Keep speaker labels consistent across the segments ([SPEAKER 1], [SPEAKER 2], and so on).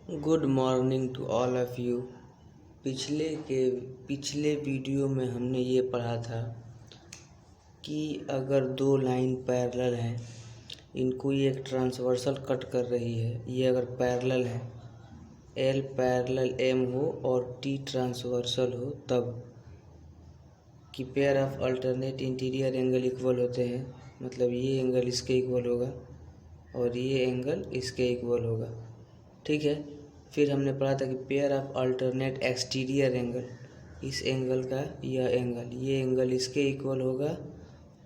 [SPEAKER 1] Good morning to all of you. पिछले video में हमने ये पढ़ा था कि अगर दो लाइन पैरेलल हैं, इनको ये एक ट्रांसवर्सल कट कर रही है, ये अगर पैरेलल है, एल पैरेलल एम हो और टी ट्रांसवर्सल हो, तब कि pair of alternate interior angle equal होते हैं। मतलब ये एंगल इसके इक्वल होगा और ये एंगल इसके इक्वल होगा। ठीक है। फिर हमने पढ़ा था कि pair of alternate exterior angle, इस एंगल का ये एंगल इसके इक्वल होगा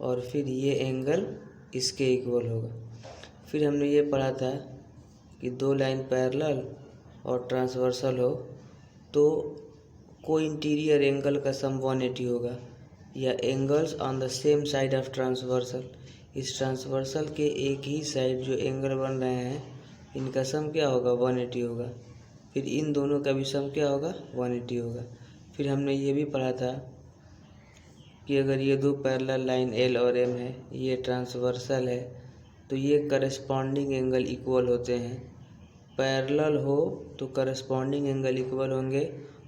[SPEAKER 1] और फिर ये एंगल इसके इक्वल होगा। फिर हमने ये पढ़ा था कि दो लाइन पैरेलल और ट्रांसवर्सल हो तो कोई इंटीरियर एंगल का सम 180 होगा, या angles on the same side of transversal, इस ट्रांसवर्सल के एक ही साइड जो एंगल बन रहे हैं इनका सम क्या होगा, 180 होगा। फिर इन दोनों का भी सम क्या होगा, 180 होगा। फिर हमने ये भी पढ़ा था कि अगर ये दो पैरेलल लाइन एल और एम है, ये ट्रांसवर्सल है, तो ये करस्पॉन्डिंग एंगल इक्वल होते हैं। पैरेलल हो तो करस्पॉन्डिंग एंगल इक्वल होंगे,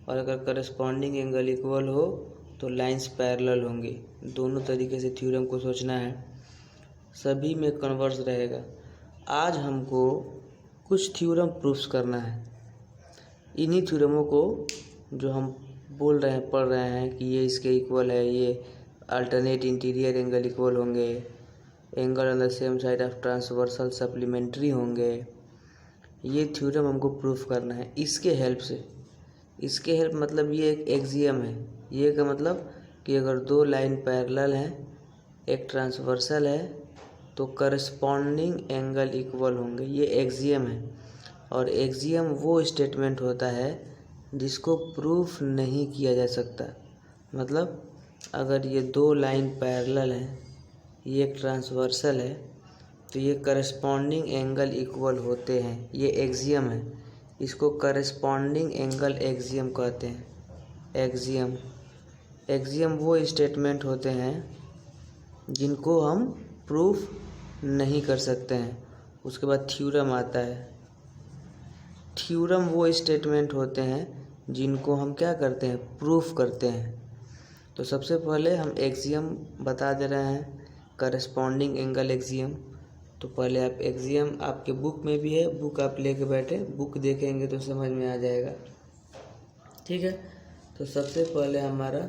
[SPEAKER 1] और अगर करस्पॉन्डिंग एंगल इक्वल हो तो लाइंस पैरेलल होंगे। दोनों तरीके से थ्योरम को सोचना है, सभी में कन्वर्स रहेगा। आज हमको कुछ थ्योरम प्रूफ्स करना है। इन्हीं थ्योरमों को जो हम बोल रहे हैं, पढ़ रहे हैं कि ये इसके इक्वल है, ये अल्टरनेट इंटीरियर एंगल इक्वल होंगे, angle on the same side of transversal supplementary होंगे, ये थ्योरम हमको प्रूफ करना है इसके हेल्प से। इसके हेल्प मतलब ये एक एक्सियम है। ये का मतलब कि अगर दो लाइन पैरेलल हैं, एक ट्रांसवर्सल है, तो करस्पॉन्डिंग एंगल इक्वल होंगे, ये एक्सियम है। और एक्सियम वो स्टेटमेंट होता है जिसको प्रूफ नहीं किया जा सकता। मतलब अगर ये दो लाइन पैरेलल हैं, ये एक ट्रांसवर्सल है, तो ये करस्पॉन्डिंग एंगल इक्वल होते हैं, ये एक्सियम है। इसको करस्पॉन्डिंग एंगल एक्सियम कहते हैं। एक्सियम वो स्टेटमेंट होते हैं जिनको हम प्रूफ नहीं कर सकते हैं। उसके बाद थ्योरम आता है। थ्योरम वो स्टेटमेंट होते हैं जिनको हम क्या करते हैं, प्रूफ करते हैं। तो सबसे पहले हम एक्सियम बता दे रहे हैं, करस्पॉन्डिंग एंगल एक्सियम। तो पहले आप एक्सियम, आपके बुक में भी है, बुक आप लेके बैठे, बुक देखेंगे तो समझ में आ जाएगा। ठीक है। तो सबसे पहले हमारा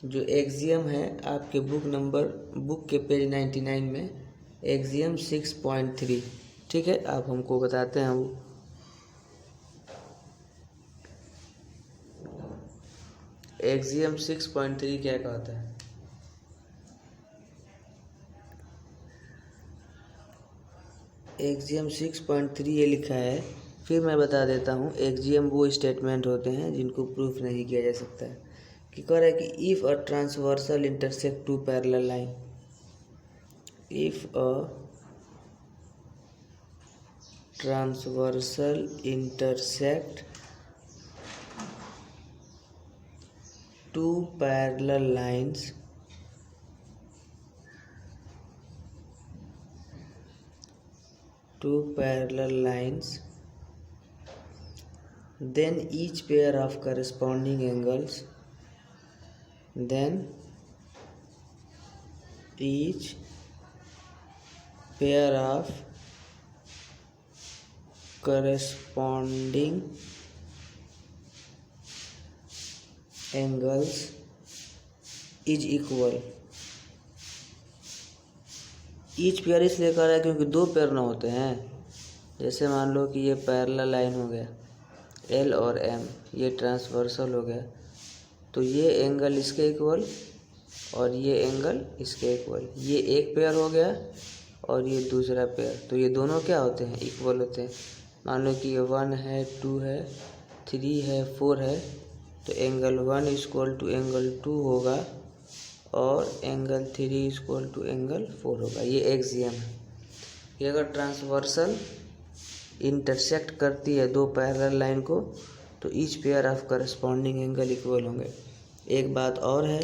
[SPEAKER 1] जो एक्सियम है, आपके बुक के पेज 99 में एक्सियम 6.3, ठीक है, आप हमको बताते हैं। वो एक्सियम 6.3 क्या कहता है? एक्सियम 6.3 ये लिखा है। फिर मैं बता देता हूँ, एक्सियम वो स्टेटमेंट होते हैं जिनको प्रूफ नहीं किया जा सकता है। कि कह रहा है कि if a transversal intersect two parallel line, if a transversal intersect two parallel lines, then each pair of corresponding angles, is equal। Each pair इसलिए कह रहा है क्योंकि दो पेयर ना होते हैं। जैसे मान लो कि ये पैरेलल लाइन हो गया एल और एम, ये ट्रांसवर्सल हो गया, तो ये एंगल इसके इक्वल और ये एंगल इसके इक्वल, ये एक पेयर हो गया और ये दूसरा पेयर, तो ये दोनों क्या होते हैं, इक्वल होते हैं। मान लो कि ये 1 है, 2 है, 3 है, 4 है, तो एंगल 1 इक्वल टू एंगल 2 होगा और एंगल 3 इक्वल टू एंगल 4 होगा। ये एक्सियम है कि अगर ट्रांसवर्सल इंटरसेक्ट करती है दो पैरेलल लाइन को, तो each pair of corresponding angle equal होंगे। एक बात और है,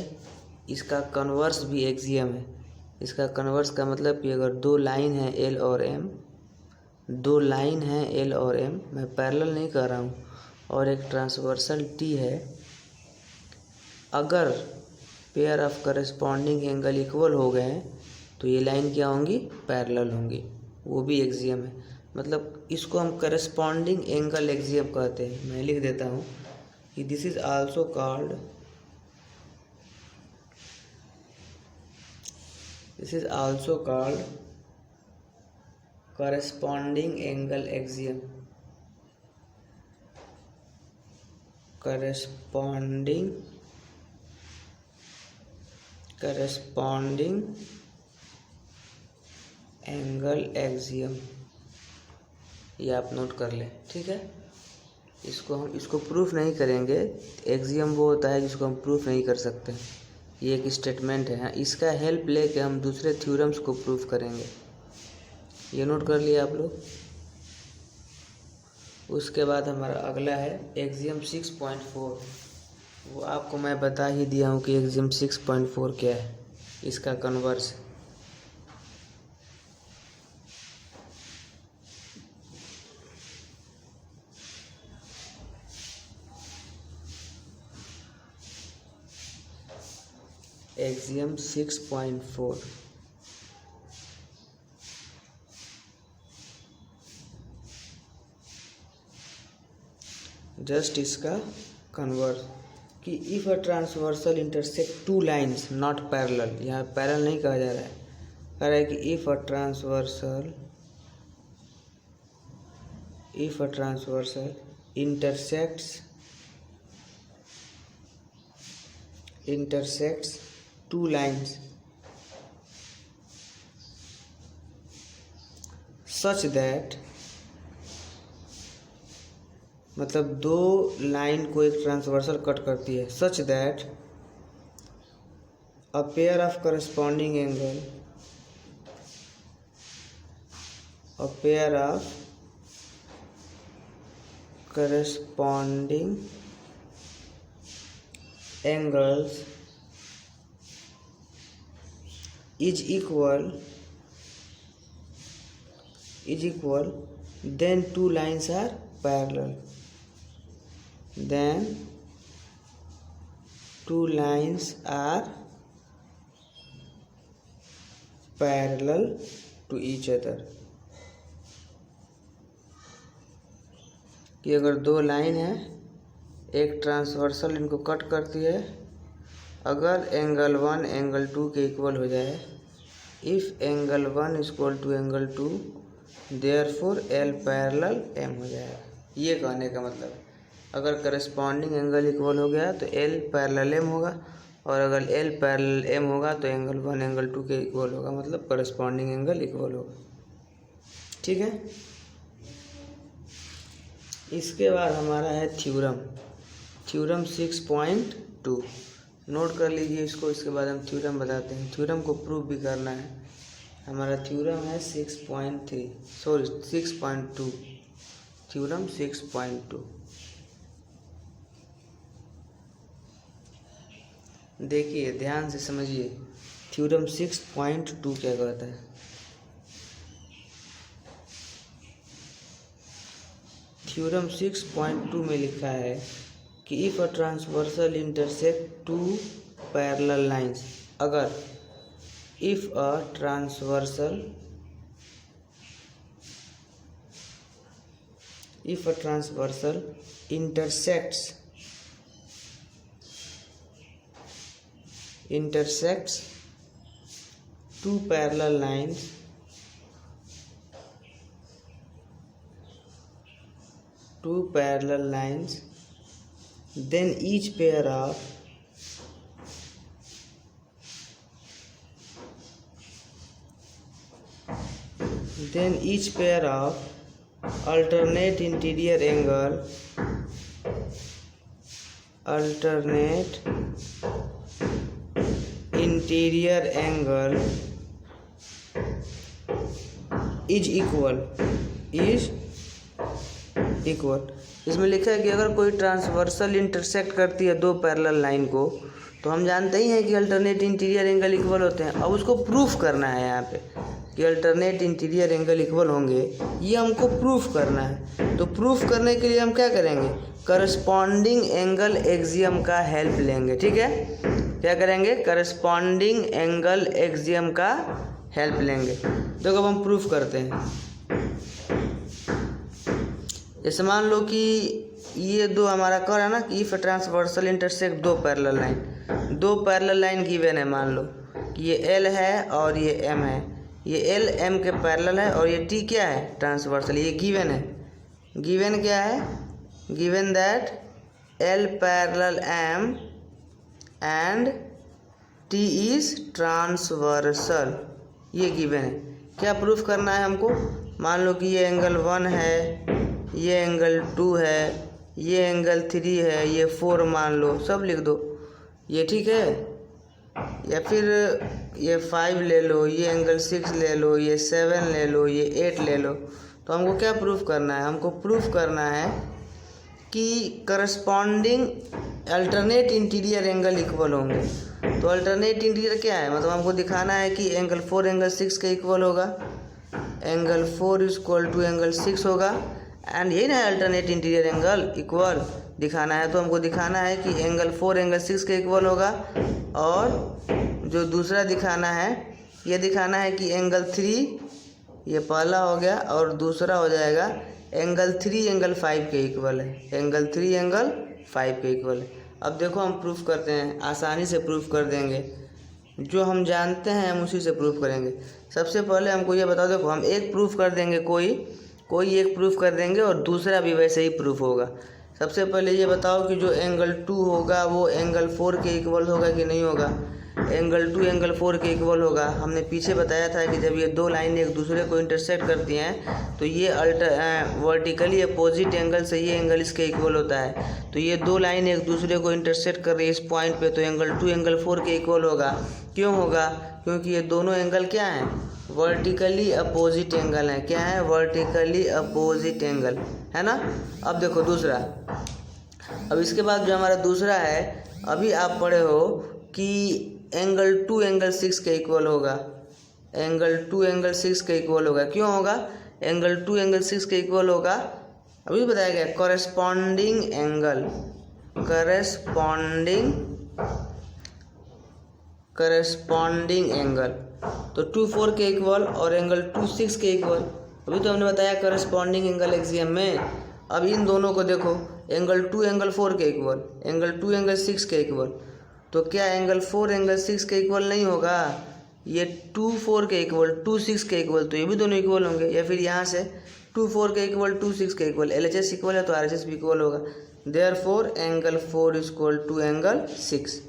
[SPEAKER 1] इसका कन्वर्स भी एक्सियम है। इसका कन्वर्स का मतलब कि अगर दो लाइन है एल और एम, दो लाइन है एल और एम, मैं पैरेलल नहीं कर रहा हूँ, और एक ट्रांसवर्सल टी है, अगर pair of corresponding angle equal हो गए हैं तो ये लाइन क्या होंगी, पैरेलल होंगी, वो भी एक्सियम है। मतलब इसको हम करस्पॉन्डिंग एंगल एक्सियम कहते हैं। मैं लिख देता हूँ कि this is also called corresponding angle axiom, corresponding angle axiom, ये आप नोट कर लें, ठीक है। इसको प्रूफ नहीं करेंगे, एग्जियम वो होता है जिसको हम प्रूफ नहीं कर सकते, ये एक स्टेटमेंट है। इसका हेल्प लेके हम दूसरे थ्योरम्स को प्रूफ करेंगे, ये नोट कर लिया आप लोग। उसके बाद हमारा अगला है एक्सियम 6.4। वो आपको मैं बता ही दिया हूँ कि एक्सियम 6.4 क्या है, इसका कन्वर्स। एक्सियम 6.4 जस्ट इसका कन्वर्स कि if a transversal intersect two lines not parallel, यहाँ पैरेलल नहीं कहा जा रहा है, कह रहा है कि if a transversal intersects two lines such that, मतलब दो लाइन को एक ट्रांसवर्सल कट करती है, such that a pair of corresponding angle, angles is equal, then two lines are parallel, to each other। कि अगर दो लाइन है, एक ट्रांसवर्सल इनको कट करती है, अगर एंगल 1 एंगल 2 के इक्वल हो जाए, if angle 1 equal to angle 2 therefore l parallel m हो जाएगा। ये कहने का मतलब है अगर करस्पॉन्डिंग एंगल इक्वल हो गया तो एल पैरेलल एम होगा, और अगर एल पैरेलल एम होगा तो एंगल 1 एंगल 2 के इक्वल होगा, मतलब करस्पॉन्डिंग एंगल इक्वल होगा, ठीक है। इसके बाद हमारा है थ्योरम 6.2, नोट कर लीजिए इसको। इसके बाद हम थ्योरम बताते हैं, थ्योरम को प्रूव भी करना है। हमारा थ्योरम है 6.2, थ्योरम 6.2। देखिए ध्यान से समझिए, थ्योरम 6.2 क्या कहता है। थ्योरम 6.2 में लिखा है कि if a transversal intersect two parallel lines, अगर if a transversal intersects two parallel lines, then each pair of alternate interior angle is equal। इसमें लिखा है कि अगर कोई ट्रांसवर्सल इंटरसेक्ट करती है दो पैरेलल लाइन को, तो हम जानते ही हैं कि अल्टरनेट इंटीरियर एंगल इक्वल होते हैं। अब उसको प्रूफ करना है यहाँ पे कि अल्टरनेट इंटीरियर एंगल इक्वल होंगे, ये हमको प्रूफ करना है। तो प्रूफ करने के लिए हम क्या करेंगे, करस्पॉन्डिंग एंगल एक्सियम का हेल्प लेंगे। ठीक है, क्या करेंगे, करस्पॉन्डिंग एंगल एक्सियम का हेल्प लेंगे। देखो अब हम प्रूफ करते हैं। जैसे मान लो कि ये दो हमारा कह रहा है ना कि इफ ट्रांसवर्सल इंटरसेक्ट दो पैरेलल लाइन गिवन है। मान लो कि ये एल है और ये एम है, ये एल एम के पैरेलल है और ये टी क्या है, ट्रांसवर्सल। ये गिवन है, गिवन क्या है, given that l parallel m and t is transversal, ये गिवन है। क्या प्रूफ करना है हमको, मान लो कि ये एंगल 1 है, ये एंगल 2 है, ये एंगल 3 है, ये 4 मान लो, सब लिख दो ये। ठीक है, या फिर ये 5 ले लो, ये एंगल 6 ले लो, ये 7 ले लो, ये 8 ले लो। तो हमको क्या प्रूफ करना है, हमको प्रूफ करना है कि corresponding alternate interior angle equal होंगे। तो अल्टरनेट इंटीरियर क्या है, मतलब हमको दिखाना है कि एंगल 4 एंगल 6 के इक्वल होगा, एंगल 4 इक्वल टू एंगल 6 होगा। एंड यही ना अल्टरनेट इंटीरियर एंगल इक्वल दिखाना है। तो हमको दिखाना है कि एंगल 4 एंगल 6 के इक्वल होगा, और जो दूसरा दिखाना है, ये दिखाना है कि एंगल 3, ये पहला हो गया, और दूसरा हो जाएगा एंगल 3 एंगल 5 के इक्वल है, एंगल 3 एंगल 5 के इक्वल है। अब देखो हम प्रूफ करते हैं, आसानी से प्रूफ कर देंगे, जो हम जानते हैं हम उसी से प्रूफ करेंगे। सबसे पहले हमको ये बताओ, देखो हम एक प्रूफ कर देंगे, कोई एक प्रूफ कर देंगे और दूसरा भी वैसे ही प्रूफ होगा। सबसे पहले ये बताओ कि जो एंगल 2 होगा वो एंगल 4 के इक्वल होगा कि नहीं होगा। एंगल 2 एंगल 4 के इक्वल होगा। हमने पीछे बताया था कि जब ये दो लाइन एक दूसरे को इंटरसेक्ट करती हैं तो ये वर्टिकली अपोजिट एंगल से ये एंगल इसके इक्वल होता है। तो ये दो लाइन एक दूसरे को इंटरसेक्ट कर रही है इस पॉइंट पे, तो एंगल 2 एंगल 4 के इक्वल होगा। क्यों होगा, क्योंकि ये दोनों एंगल क्या हैं, वर्टिकली अपोजिट एंगल है। क्या है, वर्टिकली अपोजिट एंगल है ना। अब देखो दूसरा, अब इसके बाद जो हमारा दूसरा है, अभी आप पढ़े हो कि एंगल 2 एंगल 6 के इक्वल होगा, एंगल 2 एंगल 6 के इक्वल होगा। क्यों होगा, एंगल 2 एंगल 6 के इक्वल होगा, अभी बताया गया, कॉरेस्पॉन्डिंग एंगल, करेस्पॉन्डिंग एंगल। तो 2 4 के इक्वल और एंगल 2 6 के इक्वल, अभी तो हमने बताया करेस्पॉन्डिंग एंगल एक्सियम में। अब इन दोनों को देखो, एंगल 2 एंगल 4 के इक्वल, एंगल 2 एंगल 6 के इक्वल। तो क्या एंगल 4 एंगल 6 के इक्वल नहीं होगा, ये 2 4 के इक्वल 2 6 के इक्वल, तो ये भी दोनों इक्वल होंगे। या फिर यहाँ से 2 4 के इक्वल 2 6 के इक्वल, LHS इक्वल है तो RHS भी इक्वल होगा। Therefore angle 4 equal to angle 6।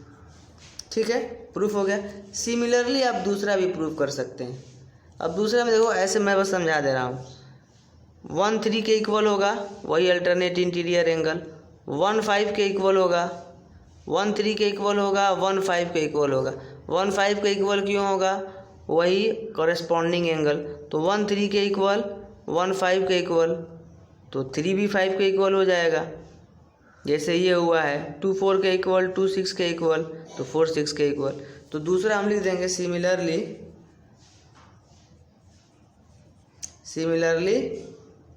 [SPEAKER 1] ठीक है, प्रूफ हो गया। सिमिलरली आप दूसरा भी प्रूफ कर सकते हैं। अब दूसरा में देखो, ऐसे मैं बस समझा दे रहा हूँ। 1 3 के इक्वल होगा, वही अल्टरनेट इंटीरियर एंगल। 1 5 के इक्वल होगा, 1 3 के इक्वल होगा, 1 5 के इक्वल होगा। 1 5 के इक्वल क्यों होगा, वही कॉरेस्पॉन्डिंग एंगल। तो 1 3 के इक्वल 1 5 के इक्वल, तो 3 भी 5 के इक्वल हो जाएगा। जैसे ये हुआ है 2 4 के इक्वल 2 6 के इक्वल, तो 4 6 के इक्वल। तो दूसरा हम लिख देंगे similarly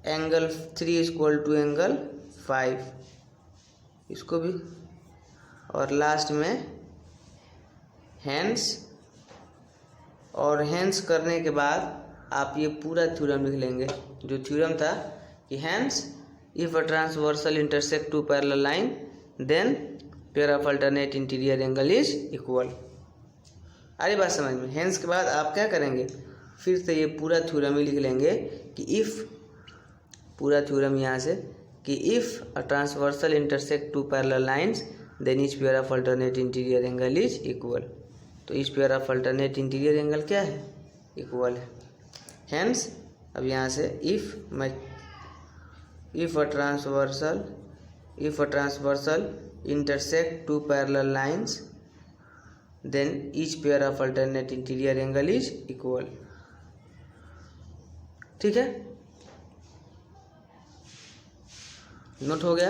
[SPEAKER 1] angle 3 equal to angle 5, इसको भी। और लास्ट में हेंस, और हेंस करने के बाद आप ये पूरा थ्योरम लिख लेंगे, जो थ्योरम था कि hence if a transversal intersect two parallel line then pair of alternate interior angle is equal. अरे बात समझ में। हेंस के बाद आप क्या करेंगे, फिर से ये पूरा थ्योरम ही लिख लेंगे कि इफ़, पूरा थ्योरम यहाँ से, कि if a transversal intersect two parallel lines then each pair of alternate interior angle is equal. तो each pair of alternate interior angle क्या है, इक्वल है। हेंस अब यहाँ से if a transversal intersect two parallel lines then each pair of alternate interior angle is equal. ठीक है, note हो गया।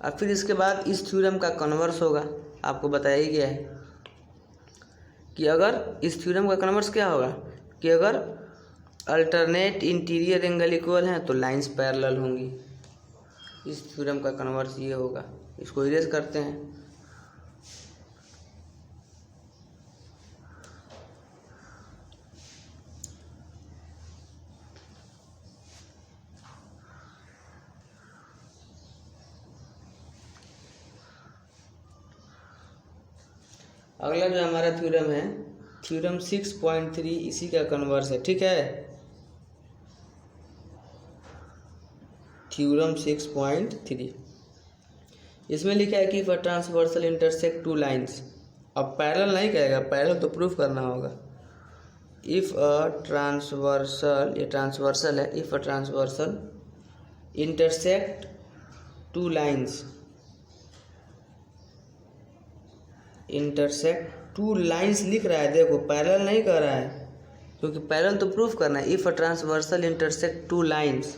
[SPEAKER 1] अब फिर इसके बाद इस थ्योरम का कन्वर्स होगा। आपको बताया ही गया है कि अगर इस थ्योरम का कन्वर्स क्या होगा कि अगर अल्टरनेट इंटीरियर एंगल इक्वल हैं तो लाइंस पैरेलल होंगी। इस थ्योरम का कन्वर्स ये होगा। इसको इरेज करते हैं। अगला जो हमारा थ्योरम है थ्योरम 6.3 इसी का कन्वर्स है। ठीक है, थ्योरम 6.3 इसमें लिखा है कि if a transversal intersect two lines. अब पैरेलल नहीं कहेगा, पैरेलल तो प्रूफ करना होगा। इफ अ ट्रांसवर्सल, ये ट्रांसवर्सल है, if a transversal intersect two lines, intersect two lines लिख रहा है, देखो पैरेलल नहीं कह रहा है क्योंकि पैरेलल तो प्रूफ करना है। If a transversal intersect two lines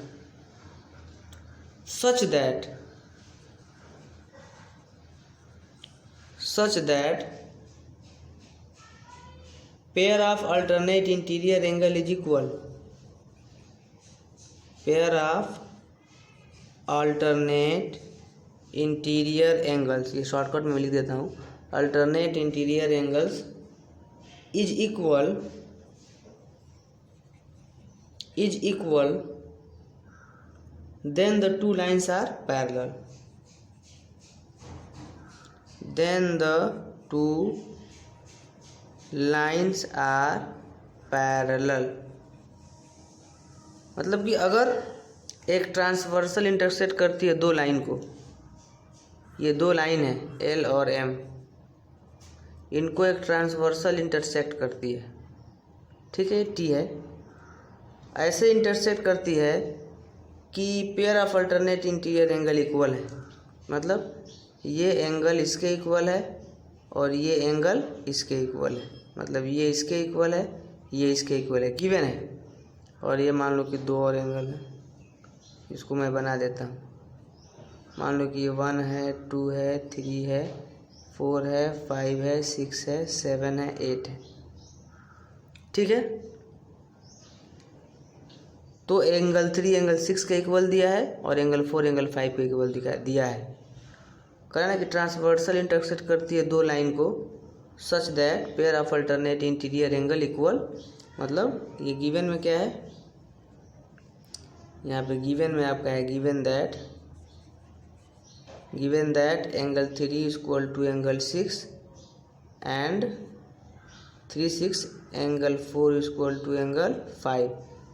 [SPEAKER 1] such that pair of alternate interior angle is equal, pair of alternate interior angles, ये शॉर्टकट में लिख देता हूँ, alternate interior angles is equal then the two lines are parallel, then the two lines are parallel। मतलब कि अगर एक transversal intersect करती है दो लाइन को, ये दो लाइन है एल और एम, इनको एक ट्रांसवर्सल इंटरसेक्ट करती है, ठीक है, टी है, ऐसे इंटरसेक्ट करती है कि pair of alternate interior angle equal है। मतलब ये एंगल इसके इक्वल है और ये एंगल इसके इक्वल है, मतलब ये इसके इक्वल है, ये इसके इक्वल है, गिवन है। और ये मान लो कि दो और एंगल है, इसको मैं बना देता हूँ। मान लो कि ये 1 है, 2 है, 3 है, 4 है, 5 है, 6 है, 7 है, 8 है, ठीक है। तो एंगल 3 एंगल 6 के इक्वल दिया है और एंगल 4 एंगल 5 के इक्वल दिया है। कहना कि ट्रांसवर्सल इंटरसेक्ट करती है दो लाइन को such that pair of alternate interior angle equal. मतलब ये गिवन में क्या है, यहाँ पे गिवन में आपका है given that angle 3 equal to angle 6 and 3 6 angle 4 equal to angle 5।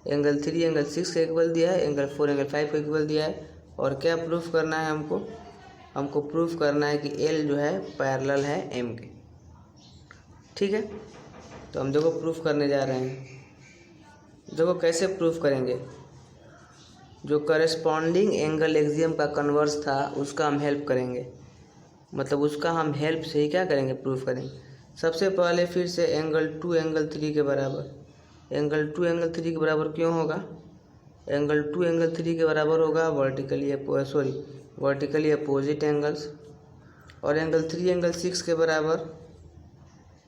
[SPEAKER 1] Angle 3 angle 6 का इक्वल दिया है, एंगल 4 एंगल 5 का इक्वल दिया है। और क्या प्रूफ करना है हमको प्रूफ करना है कि एल जो है पैरेलल है एम के, ठीक है। तो हम देखो प्रूफ करने जा रहे हैं। देखो कैसे प्रूफ करेंगे, जो करस्पॉन्डिंग एंगल एक्सियम का कन्वर्स था उसका हम हेल्प करेंगे, मतलब उसका हम हेल्प से ही क्या करेंगे, प्रूफ करेंगे। सबसे पहले फिर से एंगल 2 एंगल 3 के बराबर, एंगल 2 एंगल 3 के बराबर क्यों होगा, एंगल 2 एंगल 3 के बराबर होगा वर्टिकली अपोजिट एंगल्स। और एंगल 3 एंगल 6 के बराबर,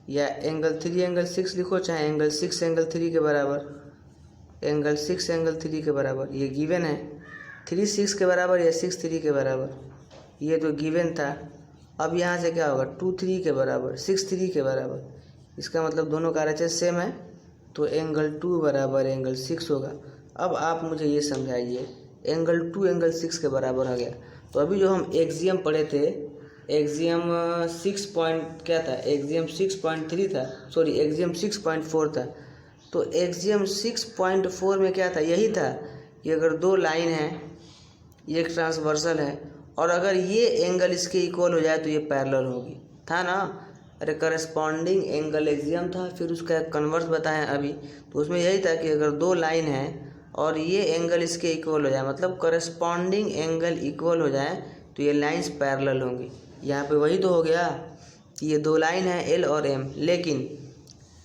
[SPEAKER 1] या एंगल 3 एंगल 6 लिखो चाहे एंगल 6 एंगल 3 के बराबर, एंगल 6 एंगल 3 के बराबर, ये गिवन है। 3 6 के बराबर या 6 3 के बराबर, ये तो गिवन था। अब यहाँ से क्या होगा, 2 3 के बराबर 6 3 के बराबर, इसका मतलब दोनों का RHS सेम है, तो एंगल 2 बराबर एंगल 6 होगा। अब आप मुझे ये समझाइए, एंगल 2 एंगल 6 के बराबर हो गया। तो अभी जो हम एक्सियम पढ़े थे, एक्सियम 6 पॉइंट क्या था, एक्सियम 6.3 था, सॉरी एक्सियम 6.4 था। तो एक्सियम 6.4 में क्या था, यही था कि अगर दो लाइन है, ये एक ट्रांसवर्सल है, और अगर ये एंगल इसके इक्वल हो जाए तो ये पैरेलल होगी, था ना। अरे करस्पॉन्डिंग एंगल एक्सियम था, फिर उसका कन्वर्स बताएं अभी, तो उसमें यही था कि अगर दो लाइन है और ये एंगल इसके इक्वल हो जाए, मतलब करस्पॉन्डिंग एंगल इक्वल हो जाए, तो ये लाइंस पैरेलल होंगी। यहाँ पे वही तो हो गया कि ये दो लाइन है एल और एम, लेकिन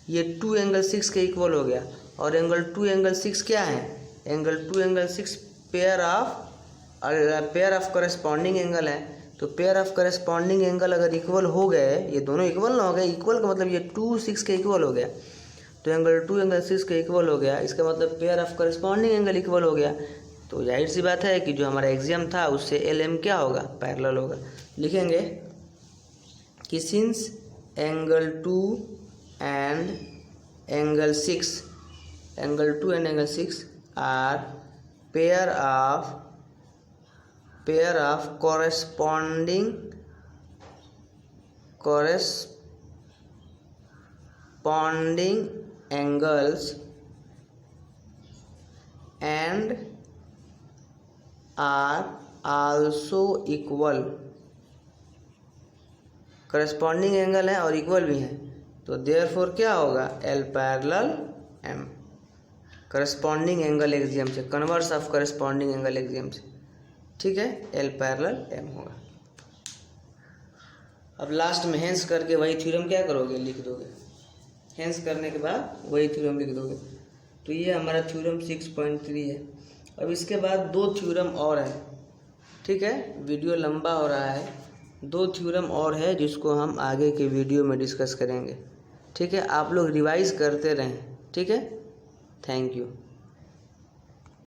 [SPEAKER 1] ये 2 एंगल 6 के इक्वल हो गया। और एंगल 2 एंगल 6 क्या है, angle 2 angle 6 pair of corresponding angle है। तो पेयर ऑफ करस्पॉन्डिंग एंगल अगर इक्वल हो गए, ये दोनों इक्वल ना हो गए, इक्वल का मतलब ये 2 6 के इक्वल हो गया, तो एंगल 2 एंगल 6 के इक्वल हो गया, इसका मतलब pair of corresponding angle equal हो गया। तो जाहिर सी बात है कि जो हमारा एग्जाम था उससे एल एम क्या होगा, पैरेलल होगा। लिखेंगे कि since angle 2 and angle 6 are pair of corresponding angles and are also equal, corresponding angle है और इक्वल भी है, तो देयरफॉर क्या होगा, L parallel M. Corresponding angle axiom से, converse of corresponding angle axiom से, ठीक है, एल पैरेलल एम होगा। अब लास्ट में हेंस करके वही थ्योरम क्या करोगे, लिख दोगे। हेंस करने के बाद वही थ्योरम लिख दोगे। तो ये हमारा थ्योरम 6.3 है। अब इसके बाद 2 थ्योरम और है, ठीक है, वीडियो लंबा हो रहा है, 2 थ्योरम और है जिसको हम आगे के वीडियो में डिस्कस करेंगे, ठीक है। आप लोग रिवाइज करते रहें, ठीक है। Thank you.